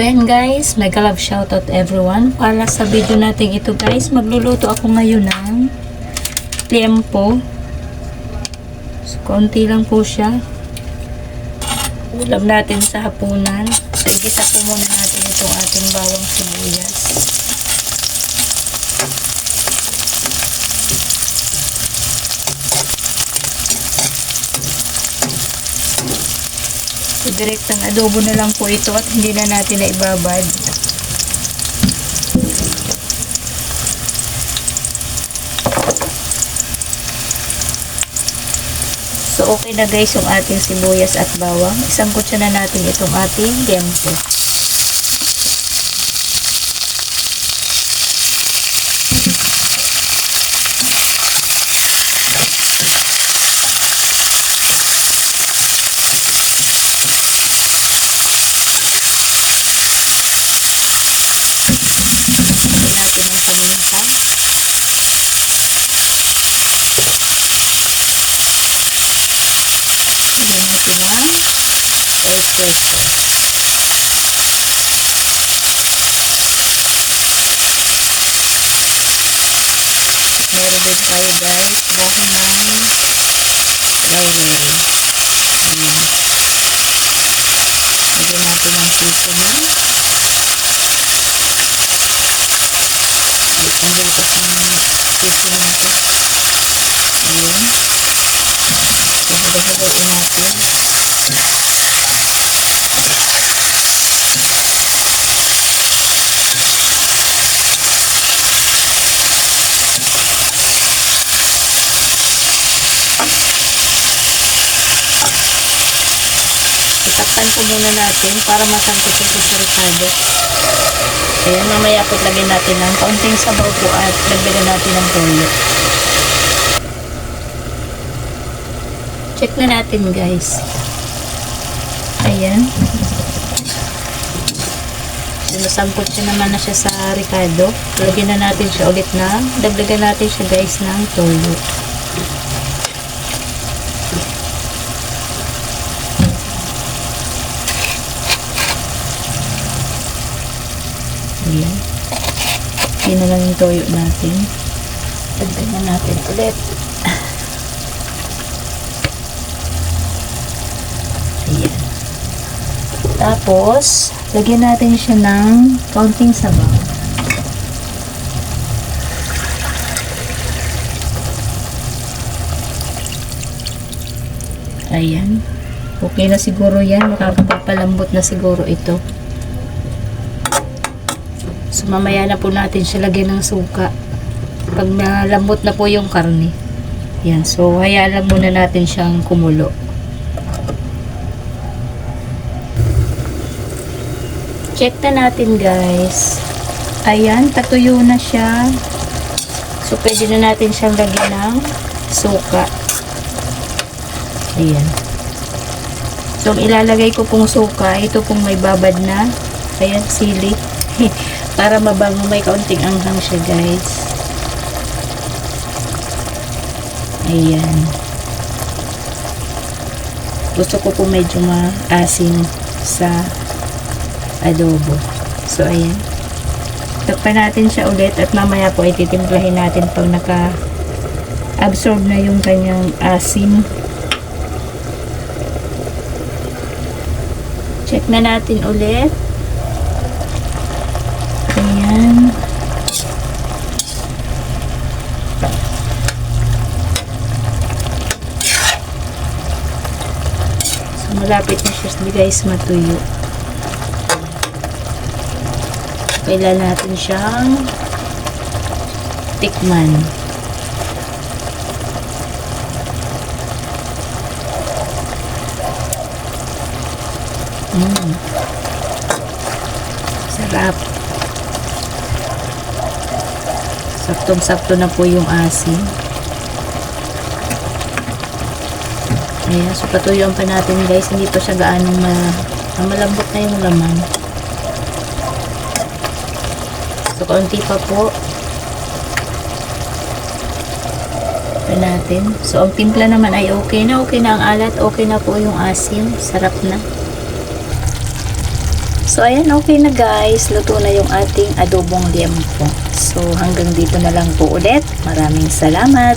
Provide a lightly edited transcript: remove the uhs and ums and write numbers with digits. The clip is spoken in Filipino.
So yan guys, mega love shoutout everyone. Para sa video natin ito guys, magluluto ako ngayon ng liempo. So konti lang po siya. Ulam natin sa hapunan. Igisa po muna natin itong ating bawang sibuyas. So, direktang adobo na lang po ito at hindi na natin na ibabad. So, okay na guys yung ating sibuyas at bawang. Isang kutsa na natin itong ating liempo. Meron din tayo guys, dahon ng laurel. Ayan. Lagyan natin ng seasoning. Ang lutos ng seasoning ko. Ayan. Pagdagdagan natin. Takpan po muna natin para masangkot ito sa ricado. Ayan, mamaya po lagyan natin ng kaunting sabaw po at lagyan natin ng toyo. Check na natin guys. Ayan. Sinasangkot siya naman na siya sa ricado. Lagyan na natin siya ulit na. Dagdagan natin siya guys ng toyo. Ayan. Yan na lang yung toyo natin. Dagdagan natin ulit. Ayan. Tapos, lagyan natin siya ng kaunting sabaw. Ayan. Okay na siguro yan. Makakapagpalambot na siguro ito. So, mamaya na po natin siya lagyan ng suka. Pag malambot na po yung karne. Yan. So, hayaan lang muna natin siyang kumulo. Check na natin guys. Ayan. Tatuyo na siya. So, pwede na natin siyang lagyan ng suka. Ayan. So, ilalagay ko pong suka. Ito pong may babad na. Ayan, sili. Para mabango, may kaunting anghang siya guys. Ayan. Gusto ko po medyo maasim sa adobo. So ayan. Takpan natin siya ulit at mamaya po ititimplahin natin pag naka-absorb na yung kanyang asim. Check na natin ulit. Ayan. So, malapit na siya guys matuyo. Kailangan natin siyang tikman. Sarap. Saktong-sakto na po yung asin. Ayan, so patuyuan pa natin guys. Hindi pa siya gaanong malambot na yung laman. So, kaunti pa po. Pa natin. So, ang timpla naman ay okay na. Okay na ang alat. Okay na po yung asin. Sarap na. So, ayan, okay na guys. Luto na yung ating adobong liempo. So, hanggang dito na lang po ulit. Maraming salamat.